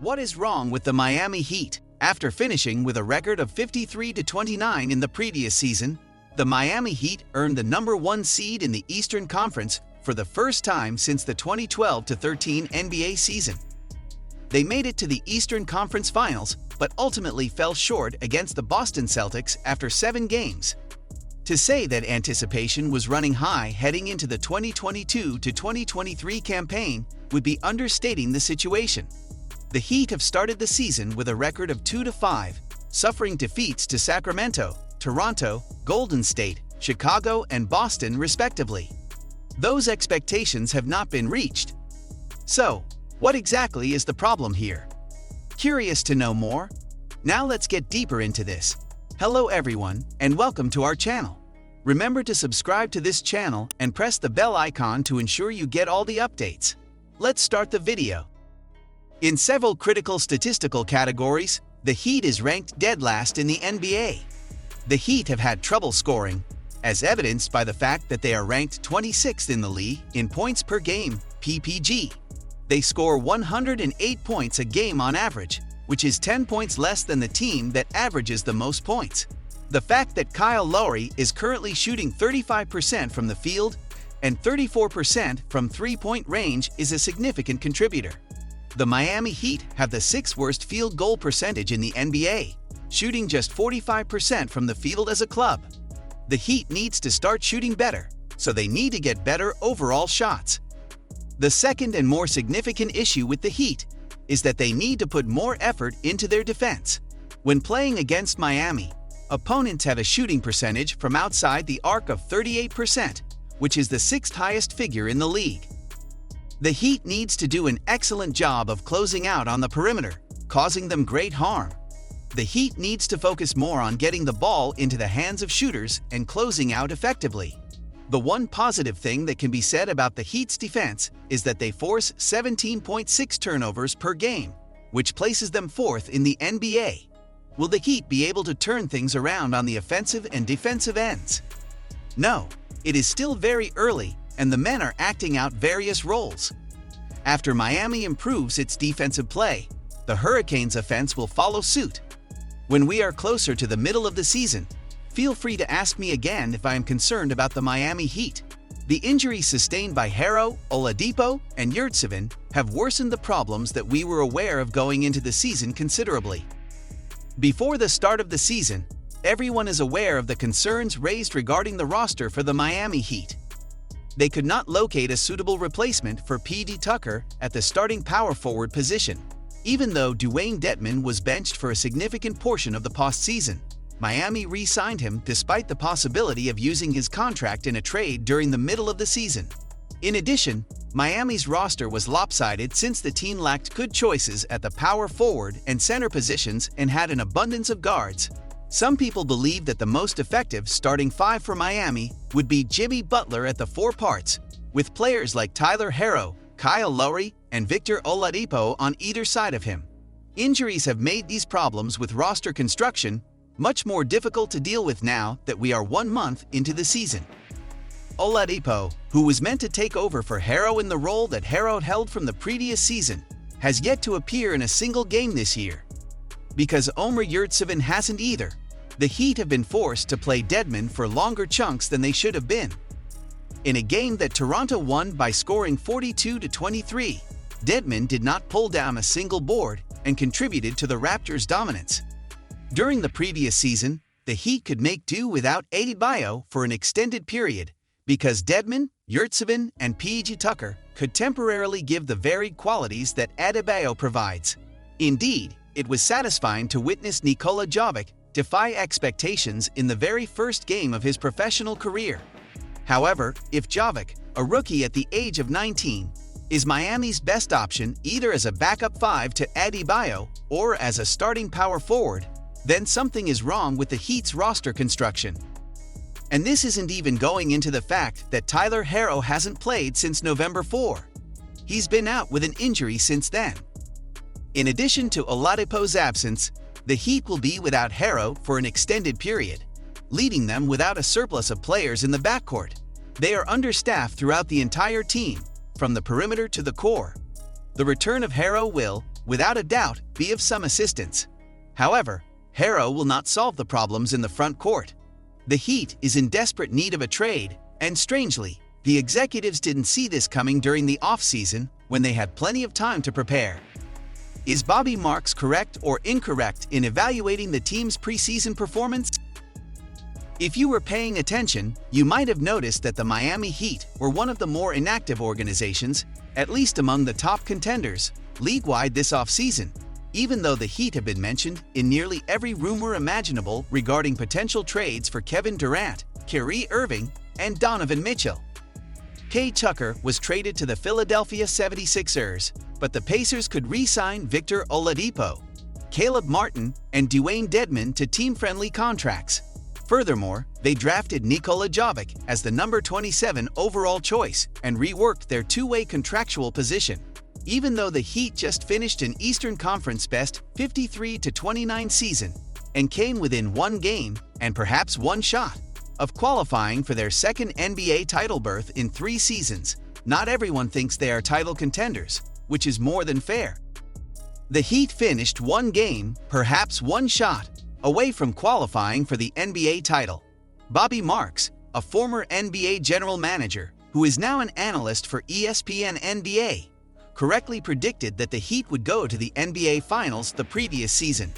What is wrong with the Miami Heat? After finishing with a record of 53-29 in the previous season, the Miami Heat earned the #1 seed in the Eastern Conference for the first time since the 2012-13 NBA season. They made it to the Eastern Conference Finals, but ultimately fell short against the Boston Celtics after 7 games. To say that anticipation was running high heading into the 2022-2023 campaign would be understating the situation. The Heat have started the season with a record of 2-5, suffering defeats to Sacramento, Toronto, Golden State, Chicago, and Boston respectively. Those expectations have not been reached. So, what exactly is the problem here? Curious to know more? Now let's get deeper into this. Hello everyone, and welcome to our channel. Remember to subscribe to this channel and press the bell icon to ensure you get all the updates. Let's start the video. In several critical statistical categories, the Heat is ranked dead last in the NBA. The Heat have had trouble scoring, as evidenced by the fact that they are ranked 26th in the league in points per game, PPG. They score 108 points a game on average, which is 10 points less than the team that averages the most points. The fact that Kyle Lowry is currently shooting 35% from the field and 34% from three-point range is a significant contributor. The Miami Heat have the 6th worst field goal percentage in the NBA, shooting just 45% from the field as a club. The Heat needs to start shooting better, so they need to get better overall shots. The second and more significant issue with the Heat is that they need to put more effort into their defense. When playing against Miami, opponents have a shooting percentage from outside the arc of 38%, which is the 6th highest figure in the league. The Heat needs to do an excellent job of closing out on the perimeter, causing them great harm. The Heat needs to focus more on getting the ball into the hands of shooters and closing out effectively. The one positive thing that can be said about the Heat's defense is that they force 17.6 turnovers per game, which places them 4th in the NBA. Will the Heat be able to turn things around on the offensive and defensive ends? No, it is still very early, and the men are acting out various roles. After Miami improves its defensive play, the Hurricanes' offense will follow suit. When we are closer to the middle of the season, feel free to ask me again if I am concerned about the Miami Heat. The injuries sustained by Herro, Oladipo, and Yurtseven have worsened the problems that we were aware of going into the season considerably. Before the start of the season, everyone is aware of the concerns raised regarding the roster for the Miami Heat. They could not locate a suitable replacement for P.J. Tucker at the starting power forward position. Even though Dwayne Dedmon was benched for a significant portion of the postseason, Miami re-signed him despite the possibility of using his contract in a trade during the middle of the season. In addition, Miami's roster was lopsided since the team lacked good choices at the power forward and center positions and had an abundance of guards. Some people believe that the most effective starting 5 for Miami would be Jimmy Butler at the 4 parts, with players like Tyler Herro, Kyle Lowry, and Victor Oladipo on either side of him. Injuries have made these problems with roster construction much more difficult to deal with now that we are 1 month into the season. Oladipo, who was meant to take over for Herro in the role that Herro held from the previous season, has yet to appear in a single game this year. Because Omer Yurtseven hasn't either, the Heat have been forced to play Dedmon for longer chunks than they should have been. In a game that Toronto won by scoring 42-23, Dedmon did not pull down a single board and contributed to the Raptors' dominance. During the previous season, the Heat could make do without Adebayo for an extended period because Dedmon, Yurtseven, and P.J. Tucker could temporarily give the varied qualities that Adebayo provides. Indeed, it was satisfying to witness Nikola Jovic defy expectations in the very first game of his professional career. However, if Jovic, a rookie at the age of 19, is Miami's best option either as a backup 5 to Adebayo or as a starting power forward, then something is wrong with the Heat's roster construction. And this isn't even going into the fact that Tyler Herro hasn't played since November 4. He's been out with an injury since then. In addition to Oladipo's absence, the Heat will be without Herro for an extended period, leaving them without a surplus of players in the backcourt. They are understaffed throughout the entire team, from the perimeter to the core. The return of Herro will, without a doubt, be of some assistance. However, Harrow will not solve the problems in the front court. The Heat is in desperate need of a trade, and strangely, the executives didn't see this coming during the offseason when they had plenty of time to prepare. Is Bobby Marks correct or incorrect in evaluating the team's preseason performance? If you were paying attention, you might have noticed that the Miami Heat were one of the more inactive organizations, at least among the top contenders, league-wide this offseason, even though the Heat have been mentioned in nearly every rumor imaginable regarding potential trades for Kevin Durant, Kyrie Irving, and Donovan Mitchell. PJ Tucker was traded to the Philadelphia 76ers, but the Pacers could re-sign Victor Oladipo, Caleb Martin, and Dwayne Dedmon to team-friendly contracts. Furthermore, they drafted Nikola Jovic as the number 27 overall choice and reworked their two-way contractual position. Even though the Heat just finished an Eastern Conference best 53-29 season and came within one game and perhaps one shot of qualifying for their second NBA title berth in 3 seasons, not everyone thinks they are title contenders, which is more than fair. The Heat finished one game, perhaps one shot, away from qualifying for the NBA title. Bobby Marks, a former NBA general manager who is now an analyst for ESPN NBA, correctly predicted that the Heat would go to the NBA Finals the previous season.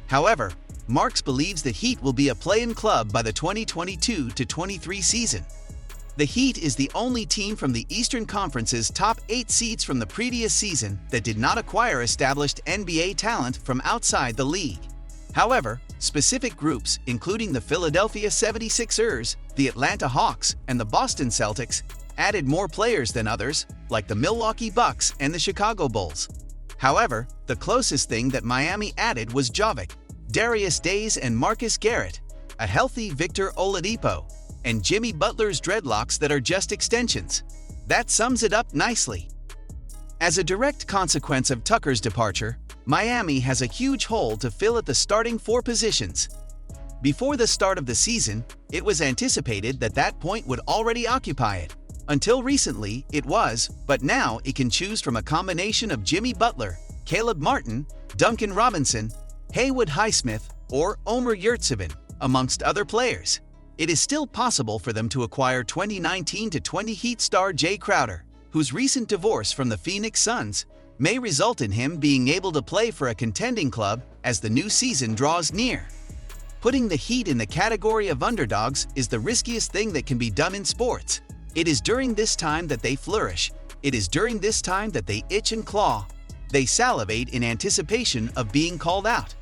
However, Marks believes the Heat will be a play-in club by the 2022-23 season. The Heat is the only team from the Eastern Conference's top 8 seeds from the previous season that did not acquire established NBA talent from outside the league. However, specific groups, including the Philadelphia 76ers, the Atlanta Hawks, and the Boston Celtics, added more players than others, like the Milwaukee Bucks and the Chicago Bulls. However, the closest thing that Miami added was Jovic, Darius Days and Marcus Garrett, a healthy Victor Oladipo, and Jimmy Butler's dreadlocks that are just extensions. That sums it up nicely. As a direct consequence of Tucker's departure, Miami has a huge hole to fill at the starting 4 positions. Before the start of the season, it was anticipated that that point would already occupy it. Until recently, it was, but now it can choose from a combination of Jimmy Butler, Caleb Martin, Duncan Robinson, Haywood Highsmith, or Omer Yurtseven, amongst other players. It is still possible for them to acquire 2019-20 Heat star Jay Crowder, whose recent divorce from the Phoenix Suns may result in him being able to play for a contending club as the new season draws near. Putting the Heat in the category of underdogs is the riskiest thing that can be done in sports. It is during this time that they flourish. It is during this time that they itch and claw. They salivate in anticipation of being called out.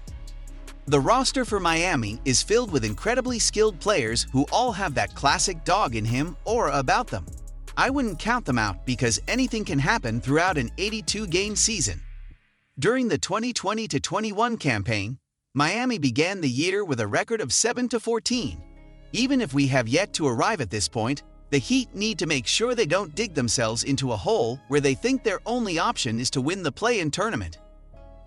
The roster for Miami is filled with incredibly skilled players who all have that classic dog in him or about them. I wouldn't count them out because anything can happen throughout an 82-game season. During the 2020-21 campaign, Miami began the year with a record of 7-14. Even if we have yet to arrive at this point, the Heat need to make sure they don't dig themselves into a hole where they think their only option is to win the play-in tournament.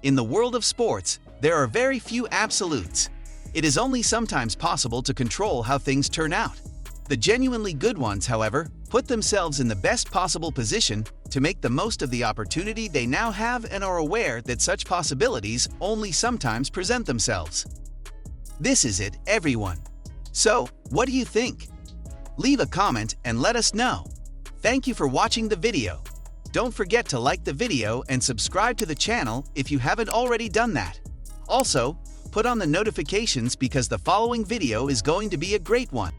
In the world of sports, there are very few absolutes. It is only sometimes possible to control how things turn out. The genuinely good ones, however, put themselves in the best possible position to make the most of the opportunity they now have and are aware that such possibilities only sometimes present themselves. This is it, everyone. So, what do you think? Leave a comment and let us know. Thank you for watching the video. Don't forget to like the video and subscribe to the channel if you haven't already done that. Also, put on the notifications because the following video is going to be a great one.